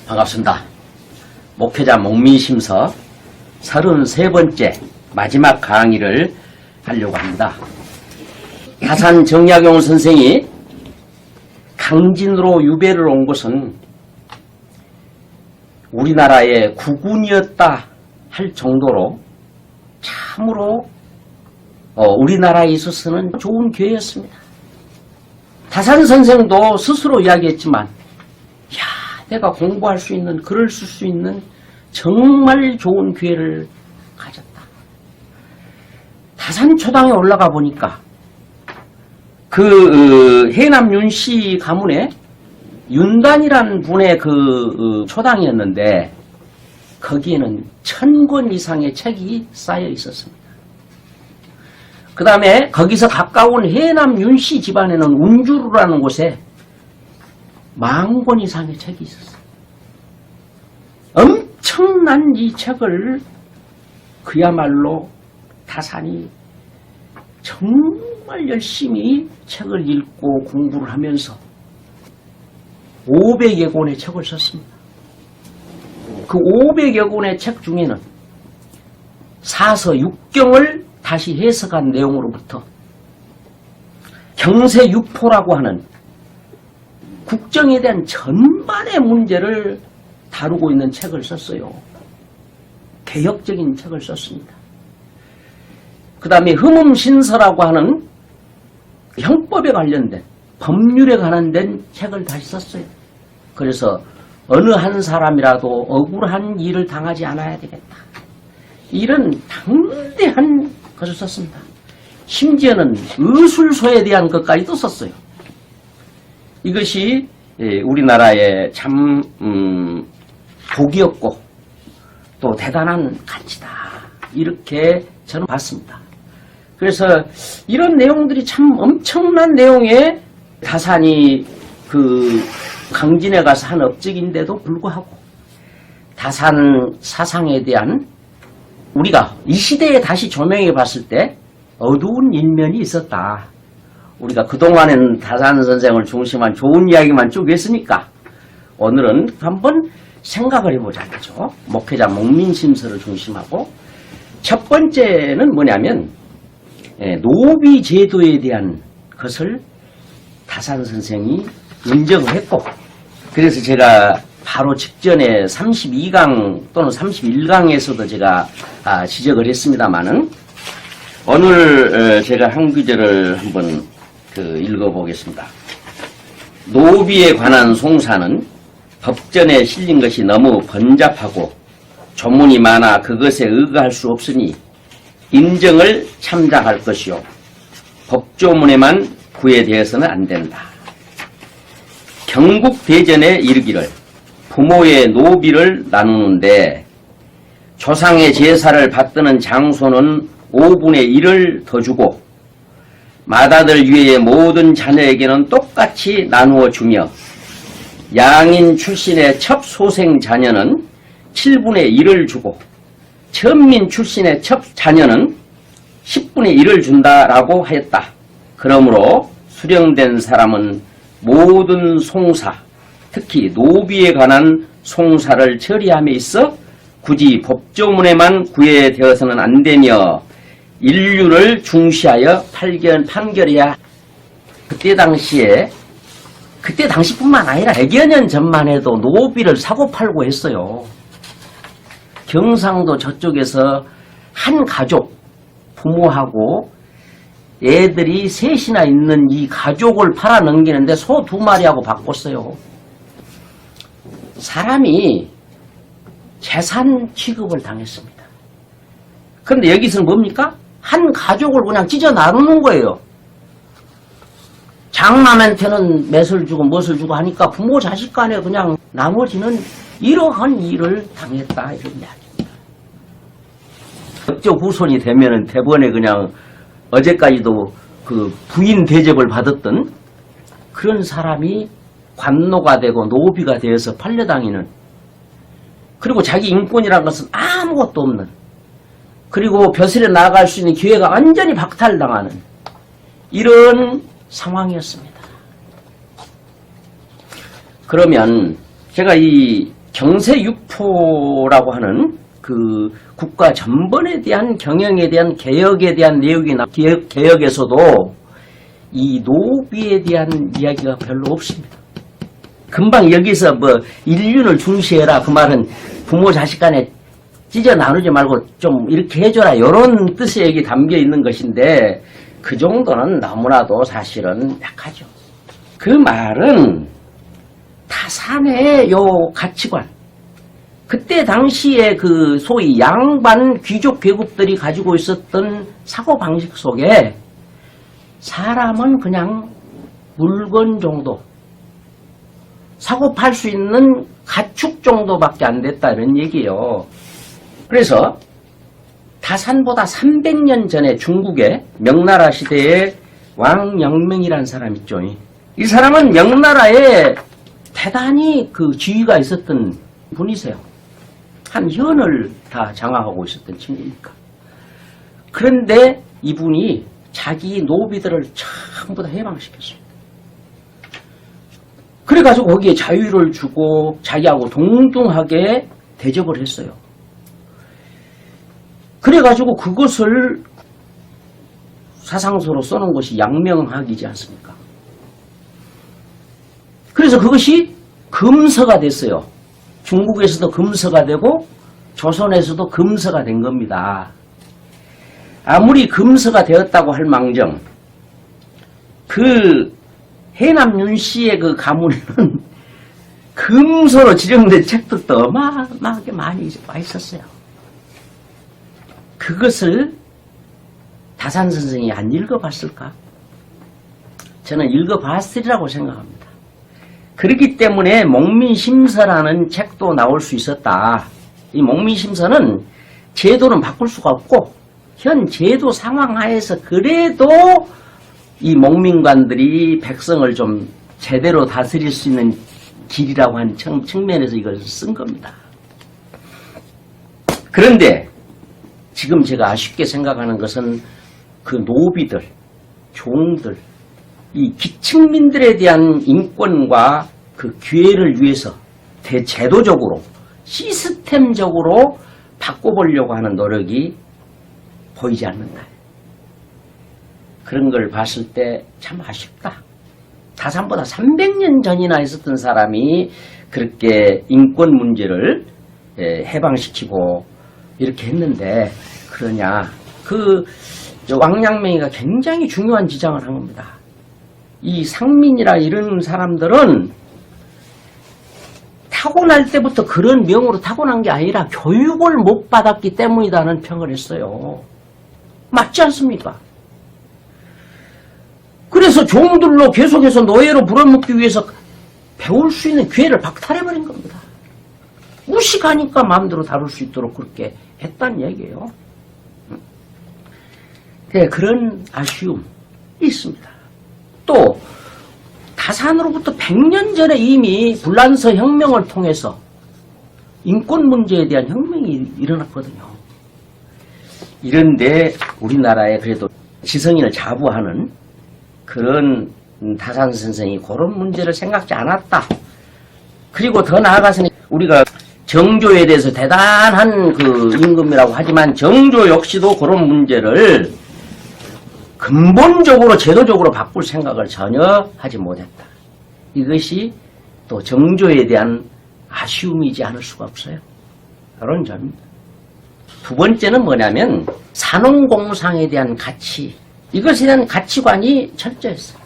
반갑습니다. 목회자 목민심서 33번째 마지막 강의를 하려고 합니다. 다산 정약용 선생이 강진으로 유배를 온 것은 우리나라의 국운이었다 할 정도로 참으로 우리나라에 있어서는 좋은 교회였습니다. 다산 선생도 스스로 이야기했지만 내가 공부할 수 있는, 글을 쓸 수 있는 정말 좋은 기회를 가졌다. 다산초당에 올라가 보니까 그 해남 윤씨 가문에 윤단이라는 분의 그 초당이었는데 거기에는 1000권 이상의 책이 쌓여 있었습니다. 그 다음에 거기서 가까운 해남 윤씨 집안에는 운주루라는 곳에 10,000권 이상의 책이 있었어요. 엄청난 이 책을 그야말로 다산이 정말 열심히 책을 읽고 공부를 하면서 500여 권의 책을 썼습니다. 그 500여 권의 책 중에는 사서 육경을 다시 해석한 내용으로부터 경세육포라고 하는 국정에 대한 전반의 문제를 다루고 있는 책을 썼어요. 개혁적인 책을 썼습니다. 그 다음에 흠음신서라고 하는 형법에 관련된 법률에 관련된 책을 다시 썼어요. 그래서 어느 한 사람이라도 억울한 일을 당하지 않아야 되겠다. 이런 당대한 것을 썼습니다. 심지어는 의술서에 대한 것까지도 썼어요. 이것이 우리나라의 참 복이었고 또 대단한 가치다. 이렇게 저는 봤습니다. 그래서 이런 내용들이 참 엄청난 내용의 다산이 그 강진에 가서 한 업적인데도 불구하고 다산 사상에 대한 우리가 이 시대에 다시 조명해 봤을 때 어두운 일면이 있었다. 우리가 그동안에는 다산 선생을 중심한 좋은 이야기만 쭉 했으니까 오늘은 한번 생각을 해보자. 그죠? 목회자 목민심서를 중심하고 첫 번째는 뭐냐면 노비 제도에 대한 것을 다산 선생이 인정을 했고 그래서 제가 바로 직전에 32강 또는 31강에서도 제가 지적을 했습니다마는 오늘 제가 한 구절을 한번 읽어보겠습니다. 노비에 관한 송사는 법전에 실린 것이 너무 번잡하고 조문이 많아 그것에 의거할 수 없으니 인정을 참작할 것이요 법조문에만 구애되어서는 안 된다. 경국대전에 이르기를 부모의 노비를 나누는데 조상의 제사를 받드는 장소는 5분의 1을 더 주고 맏아들 위의 모든 자녀에게는 똑같이 나누어 주며 양인 출신의 첩소생 자녀는 7분의 1을 주고 천민 출신의 첩 자녀는 10분의 1을 준다라고 하였다. 그러므로 수령된 사람은 모든 송사, 특히 노비에 관한 송사를 처리함에 있어 굳이 법조문에만 구애되어서는 안 되며 인류를 중시하여 판결해야. 그때 당시뿐만 아니라 100여 년 전만 해도 노비를 사고팔고 했어요. 경상도 저쪽에서 한 가족, 부모하고 애들이 셋이나 있는 이 가족을 팔아넘기는데 소 2마리하고 바꿨어요. 사람이 재산 취급을 당했습니다. 그런데 여기서는 뭡니까? 한 가족을 그냥 찢어 나누는 거예요. 장남한테는 맷을 주고 무엇을 주고 하니까 부모 자식 간에 그냥 나머지는 이러한 일을 당했다 이런 이야기입니다. 역적 후손이 되면은 대번에 그냥 어제까지도 그 부인 대접을 받았던 그런 사람이 관노가 되고 노비가 되어서 팔려다니는, 그리고 자기 인권이라는 것은 아무것도 없는, 그리고 벼슬에 나아갈 수 있는 기회가 완전히 박탈당하는 이런 상황이었습니다. 그러면 제가 이 경세유포라고 하는 그 국가 전반에 대한 경영에 대한 개혁에 대한 내용이 개혁에서도 이 노비에 대한 이야기가 별로 없습니다. 금방 여기서 뭐 인륜을 중시해라 그 말은 부모 자식 간에 찢어 나누지 말고 좀 이렇게 해줘라 이런 뜻의 얘기 담겨 있는 것인데 그 정도는 너무나도 사실은 약하죠. 그 말은 타산의 요 가치관 그때 당시에 그 소위 양반 귀족 계급들이 가지고 있었던 사고방식 속에 사람은 그냥 물건 정도 사고 팔 수 있는 가축 정도밖에 안 됐다는 얘기예요. 그래서 타산보다 300년 전에 중국의 명나라 시대에 왕영명이라는 사람 있죠. 이 사람은 명나라에 대단히 그 지위가 있었던 분이세요. 한 현을 다 장악하고 있었던 친구니까. 그런데 이분이 자기 노비들을 전부 다 해방시켰습니다. 그래가지고 거기에 자유를 주고 자기하고 동등하게 대접을 했어요. 그래가지고 그것을 사상서로 써놓은 것이 양명학이지 않습니까? 그래서 그것이 금서가 됐어요. 중국에서도 금서가 되고 조선에서도 금서가 된 겁니다. 아무리 금서가 되었다고 할 망정 그 해남 윤씨의 그 가문에는 금서로 지정된 책들도 어마어마하게 많이 있었어요. 그것을 다산 선생이 안 읽어봤을까? 저는 읽어봤으리라고 생각합니다. 그렇기 때문에 목민심서라는 책도 나올 수 있었다. 이 목민심서는 제도는 바꿀 수가 없고 현 제도 상황 하에서 그래도 이 목민관들이 백성을 좀 제대로 다스릴 수 있는 길이라고 하는 측면에서 이걸 쓴 겁니다. 그런데 지금 제가 아쉽게 생각하는 것은 그 노비들, 종들, 이 기층민들에 대한 인권과 그 기회를 위해서 대제도적으로 시스템적으로 바꿔보려고 하는 노력이 보이지 않는다. 그런 걸 봤을 때 참 아쉽다. 다산보다 300년 전이나 있었던 사람이 그렇게 인권 문제를 해방시키고 이렇게 했는데 그러냐. 그 왕양명이가 굉장히 중요한 지장을 한 겁니다. 이 상민이라 이런 사람들은 타고날 때부터 그런 명으로 타고난 게 아니라 교육을 못 받았기 때문이다는 평을 했어요. 맞지 않습니까? 그래서 종들로 계속해서 노예로 불어먹기 위해서 배울 수 있는 기회를 박탈해버린 겁니다. 무식하니까 마음대로 다룰 수 있도록 그렇게 했다는 얘기예요. 네, 그런 아쉬움이 있습니다. 또 다산으로부터 100년 전에 이미 불란서 혁명을 통해서 인권 문제에 대한 혁명이 일어났거든요. 이런데 우리나라에 그래도 지성인을 자부하는 그런 다산 선생이 그런 문제를 생각지 않았다. 그리고 더 나아가서는 우리가 정조에 대해서 대단한 그 임금이라고 하지만 정조 역시도 그런 문제를 근본적으로 제도적으로 바꿀 생각을 전혀 하지 못했다. 이것이 또 정조에 대한 아쉬움이지 않을 수가 없어요. 그런 점입니다. 두 번째는 뭐냐면 산업공상에 대한 가치, 이것에 대한 가치관이 철저했어요.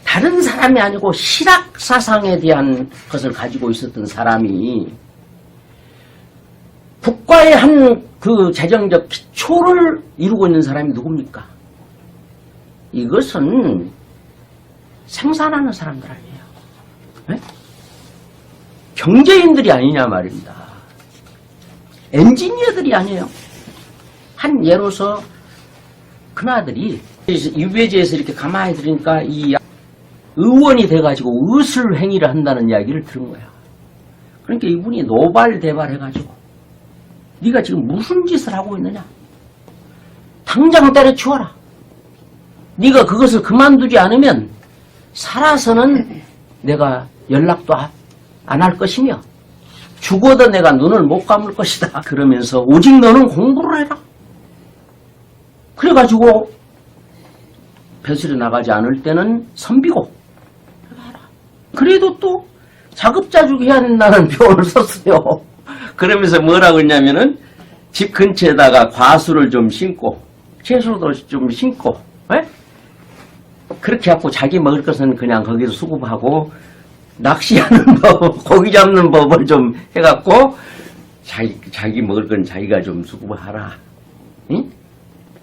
다른 사람이 아니고 실학사상에 대한 것을 가지고 있었던 사람이 국가의 한 그 재정적 기초를 이루고 있는 사람이 누굽니까? 이것은 생산하는 사람들 아니에요. 네? 경제인들이 아니냐 말입니다. 엔지니어들이 아니에요. 한 예로서 큰아들이 유배지에서 이렇게 가만히 들으니까 이 의원이 돼가지고 의술 행위를 한다는 이야기를 들은 거야. 그러니까 이분이 노발대발해가지고 네가 지금 무슨 짓을 하고 있느냐? 당장 때려치워라. 네가 그것을 그만두지 않으면 살아서는 내가 연락도 안 할 것이며 죽어도 내가 눈을 못 감을 것이다. 그러면서 오직 너는 공부를 해라. 그래가지고 벼슬에 나가지 않을 때는 선비고 그래도 또 자급자족 해야 된다는 표현을 썼어요. 그러면서 뭐라고 했냐면은 집 근처에다가 과수를 좀 심고 채소도 좀 심고 에? 그렇게 하고 자기 먹을 것은 그냥 거기서 수급하고 낚시하는 법, 고기 잡는 법을 좀 해갖고 자기 먹을 건 자기가 좀 수급하라. 응?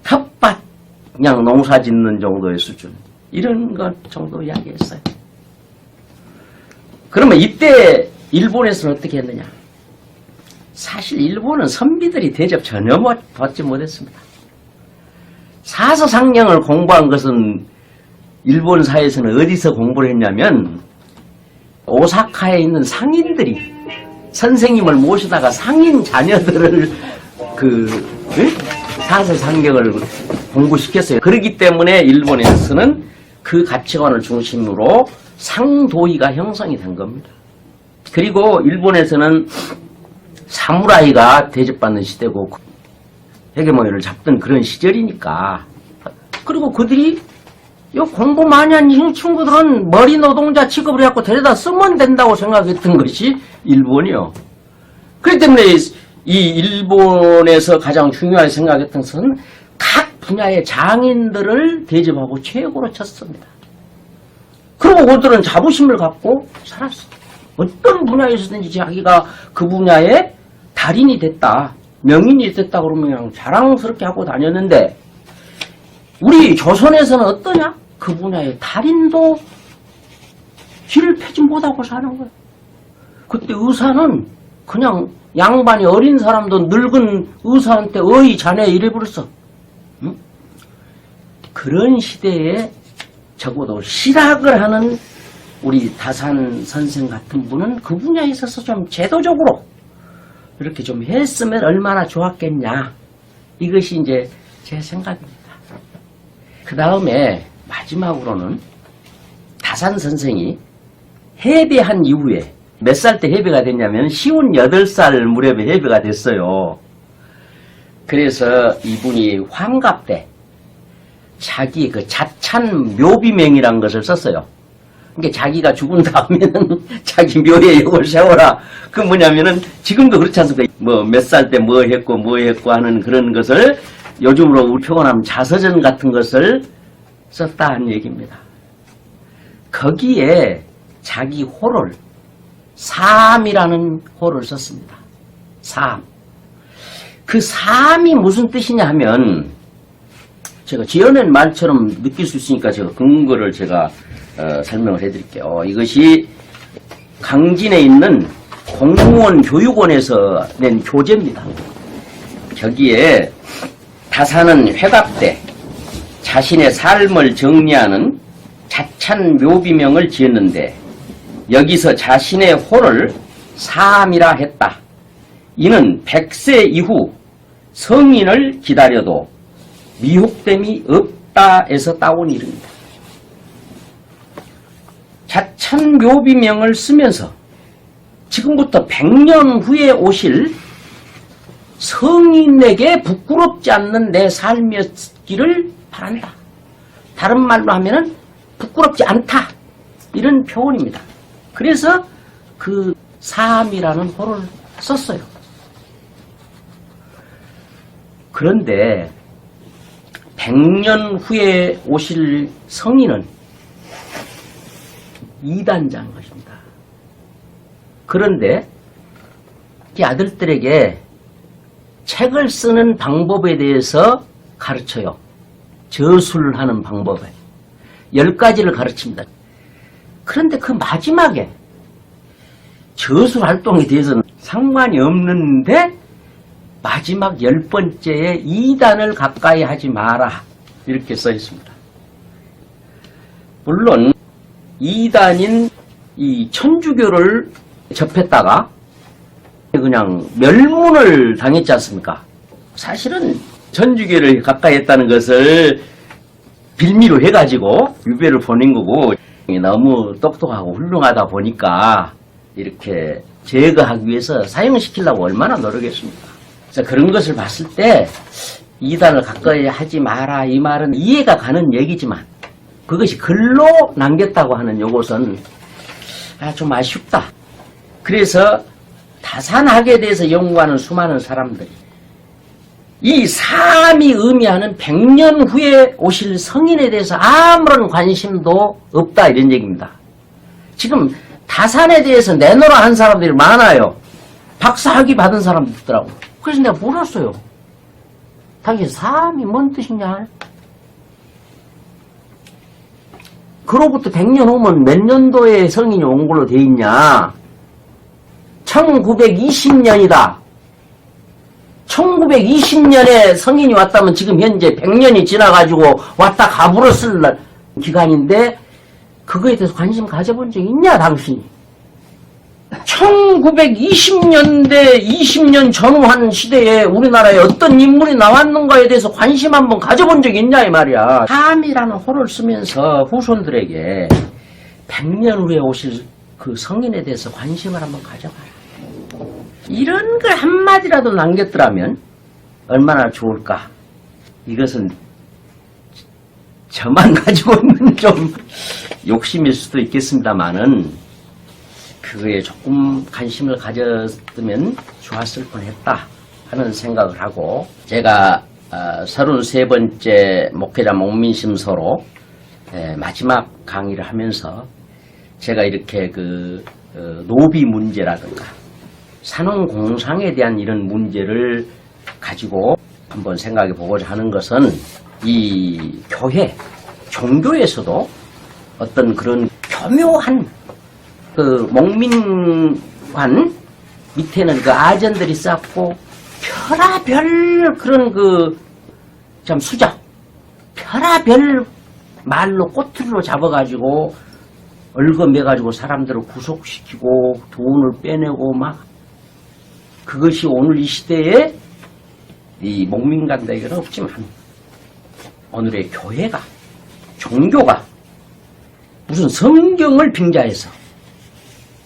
텃밭 그냥 농사 짓는 정도의 수준 이런 것 정도 이야기했어요. 그러면 이때 일본에서는 어떻게 했느냐? 사실 일본은 선비들이 대접 전혀 받지 못했습니다. 사서상령을 공부한 것은 일본 사회에서는 어디서 공부를 했냐면 오사카에 있는 상인들이 선생님을 모시다가 상인 자녀들을 사서상경을 공부시켰어요. 그렇기 때문에 일본에서는 그 가치관을 중심으로 상도의가 형성이 된 겁니다. 그리고 일본에서는 사무라이가 대접받는 시대고 헤게모니를 잡던 그런 시절이니까 그리고 그들이 요 공부 많이 한 친구들은 머리 노동자 취급을 해갖고 데려다 쓰면 된다고 생각했던 것이 일본이요. 그렇기 때문에 이 일본에서 가장 중요하게 생각했던 것은 각 분야의 장인들을 대접하고 최고로 쳤습니다. 그리고 그들은 자부심을 갖고 살았어. 어떤 분야에서든지 자기가 그 분야의 달인이 됐다, 명인이 됐다 그러면 그냥 자랑스럽게 하고 다녔는데 우리 조선에서는 어떠냐? 그 분야의 달인도 길을 펴지 못하고 사는 거예요. 그때 의사는 그냥 양반이 어린 사람도 늙은 의사한테 어이 자네 이래 부르어. 응? 그런 시대에 적어도 실학을 하는 우리 다산 선생 같은 분은 그 분야에 있어서 좀 제도적으로 이렇게 좀 했으면 얼마나 좋았겠냐. 이것이 이제 제 생각입니다. 그 다음에 마지막으로는 다산 선생이 해배한 이후에 몇 살 때 해배가 됐냐면 58살 무렵에 해배가 됐어요. 그래서 이분이 환갑 때 자기 그 자찬 묘비명이라는 것을 썼어요. 그러니까 자기가 죽은 다음에는 자기 묘에 이걸 세워라. 그 뭐냐면은 지금도 그렇지 않습니까? 뭐 몇 살 때 뭐 했고 하는 그런 것을 요즘으로 우리 표현하면 자서전 같은 것을 썼다 는 얘기입니다. 거기에 자기 호를 사암이라는 호를 썼습니다. 사암. 그 사암이 무슨 뜻이냐 하면 제가 지어낸 말처럼 느낄 수 있으니까 제가 근거를 제가 설명을 해드릴게요. 이것이 강진에 있는 공무원 교육원에서 낸 교재입니다. 거기에 다산은 회갑 때 자신의 삶을 정리하는 자찬 묘비명을 지었는데 여기서 자신의 호를 사암이라 했다. 이는 100세 이후 성인을 기다려도 미혹됨이 없다에서 따온 이름입니다. 자찬 묘비명을 쓰면서 지금부터 100년 후에 오실 성인에게 부끄럽지 않는 내 삶이었기를 바란다. 다른 말로 하면은 부끄럽지 않다. 이런 표현입니다. 그래서 그 사암이라는 호를 썼어요. 그런데 100년 후에 오실 성인은 이단자인 것입니다. 그런데 이 아들들에게 책을 쓰는 방법에 대해서 가르쳐요. 저술을 하는 방법에 10가지를 가르칩니다. 그런데 그 마지막에 저술 활동에 대해서는 상관이 없는데 마지막 10번째에 이단을 가까이 하지 마라 이렇게 써 있습니다. 물론 이단인 이 천주교를 접했다가 그냥 멸문을 당했지 않습니까? 사실은 천주교를 가까이 했다는 것을 빌미로 해가지고 유배를 보낸 거고 너무 똑똑하고 훌륭하다 보니까 이렇게 제거하기 위해서 사용시키려고 얼마나 노력했습니까? 그래서 그런 것을 봤을 때 이단을 가까이 하지 마라 이 말은 이해가 가는 얘기지만 그것이 글로 남겼다고 하는 요것은 좀 아쉽다. 그래서 다산학에 대해서 연구하는 수많은 사람들이 이 삶이 의미하는 100년 후에 오실 성인에 대해서 아무런 관심도 없다 이런 얘기입니다. 지금 다산에 대해서 내놓으라 한 사람들이 많아요. 박사학위 받은 사람도 있더라고요. 그래서 내가 물었어요. 당신 삶이 뭔 뜻이냐? 그로부터 100년 후면 몇 년도에 성인이 온 걸로 돼 있냐? 1920년이다. 1920년에 성인이 왔다면 지금 현재 100년이 지나가지고 왔다 가불었을 기간인데 그거에 대해서 관심 가져본 적 있냐 당신이? 1920년대 20년 전후한 시대에 우리나라에 어떤 인물이 나왔는가에 대해서 관심 한번 가져본 적이 있냐 이 말이야. 삶이라는 호를 쓰면서 후손들에게 100년 후에 오실 그 성인에 대해서 관심을 한번 가져봐라. 이런 걸 한마디라도 남겼더라면 얼마나 좋을까. 이것은 저만 가지고 있는 좀 욕심일 수도 있겠습니다만은 그거에 조금 관심을 가졌으면 좋았을 뻔했다 하는 생각을 하고 제가 33번째 목회자 목민심서로 마지막 강의를 하면서 제가 이렇게 그 노비 문제라든가 산업공상에 대한 이런 문제를 가지고 한번 생각해 보고자 하는 것은 이 교회, 종교에서도 어떤 그런 교묘한 그 목민관 밑에는 그 아전들이 쌓고 별하별 그런 그 참 수작 별하별 말로 꼬투리로 잡아가지고 얽어매가지고 사람들을 구속시키고 돈을 빼내고 막 그것이 오늘 이 시대에 이 목민관대에게는 없지만 오늘의 교회가 종교가 무슨 성경을 빙자해서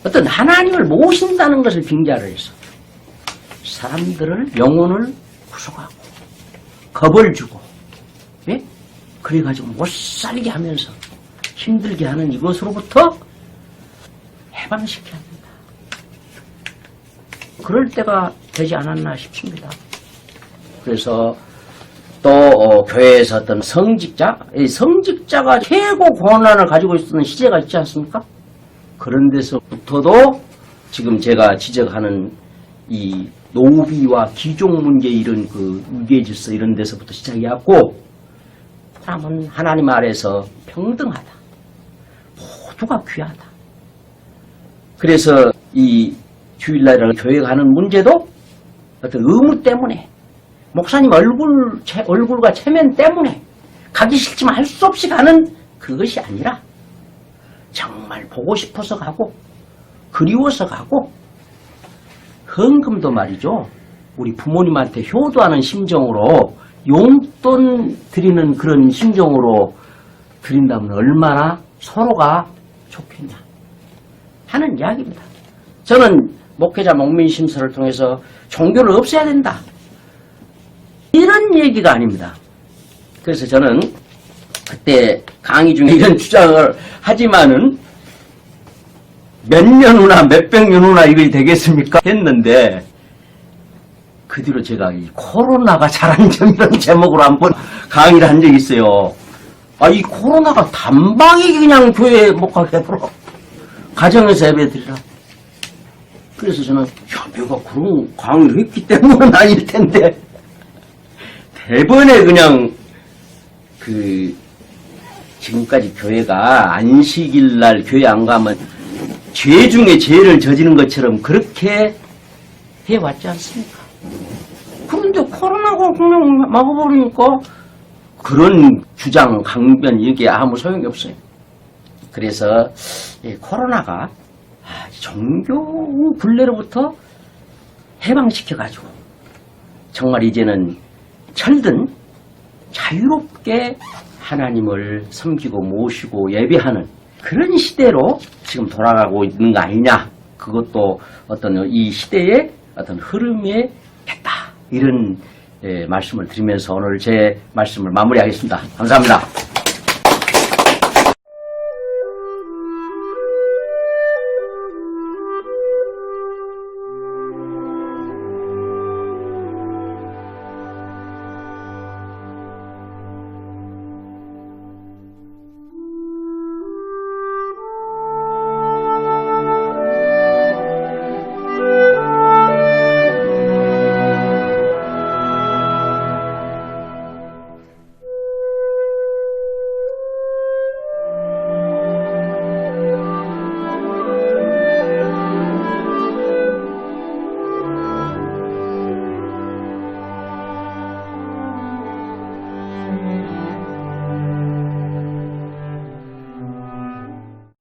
어떤 하나님을 모신다는 것을 빙자를 해서 사람들을 영혼을 구속하고 겁을 주고 예? 그래가지고 못 살게 하면서 힘들게 하는 이것으로부터 해방시켜야 합니다. 그럴 때가 되지 않았나 싶습니다. 그래서 또 교회에서 어떤 성직자, 이 성직자가 최고 권한을 가지고 있었던 시대가 있지 않습니까? 그런 데서부터도 지금 제가 지적하는 이 노비와 귀족 문제 이런 그 유계질서 이런 데서부터 시작해갖고 사람은 하나님 아래서 평등하다. 모두가 귀하다. 그래서 이 주일날이라는 교회 가는 문제도 어떤 의무 때문에 목사님 얼굴과 체면 때문에 가기 싫지만 할 수 없이 가는 그것이 아니라 정말 보고 싶어서 가고 그리워서 가고 헌금도 말이죠. 우리 부모님한테 효도하는 심정으로 용돈 드리는 그런 심정으로 드린다면 얼마나 서로가 좋겠냐 하는 이야기입니다. 저는 목회자 목민심서를 통해서 종교를 없애야 된다. 이런 얘기가 아닙니다. 그래서 저는 그때 강의 중에 이런 주장을 하지만은 몇 년 후나 몇백 년 후나 이게 되겠습니까? 했는데 그 뒤로 제가 이 코로나가 잘한 점 이런 제목으로 한번 강의를 한 적이 있어요. 이 코로나가 단방에 그냥 교회에 못 가게 해버려. 가정에서 예배 드리라. 그래서 저는 내가 그런 강의를 했기 때문은 아닐 텐데 대번에 그냥 지금까지 교회가 안식일 날 교회 안 가면 죄 중에 죄를 저지른 것처럼 그렇게 해왔지 않습니까? 그런데 코로나가 그냥 막아버리니까 그런 주장, 강변 이게 아무 소용이 없어요. 그래서 코로나가 종교 굴레로부터 해방시켜가지고 정말 이제는 철든 자유롭게 하나님을 섬기고 모시고 예배하는 그런 시대로 지금 돌아가고 있는 거 아니냐 그것도 어떤 이 시대의 어떤 흐름에 했다. 이런 말씀을 드리면서 오늘 제 말씀을 마무리하겠습니다. 감사합니다.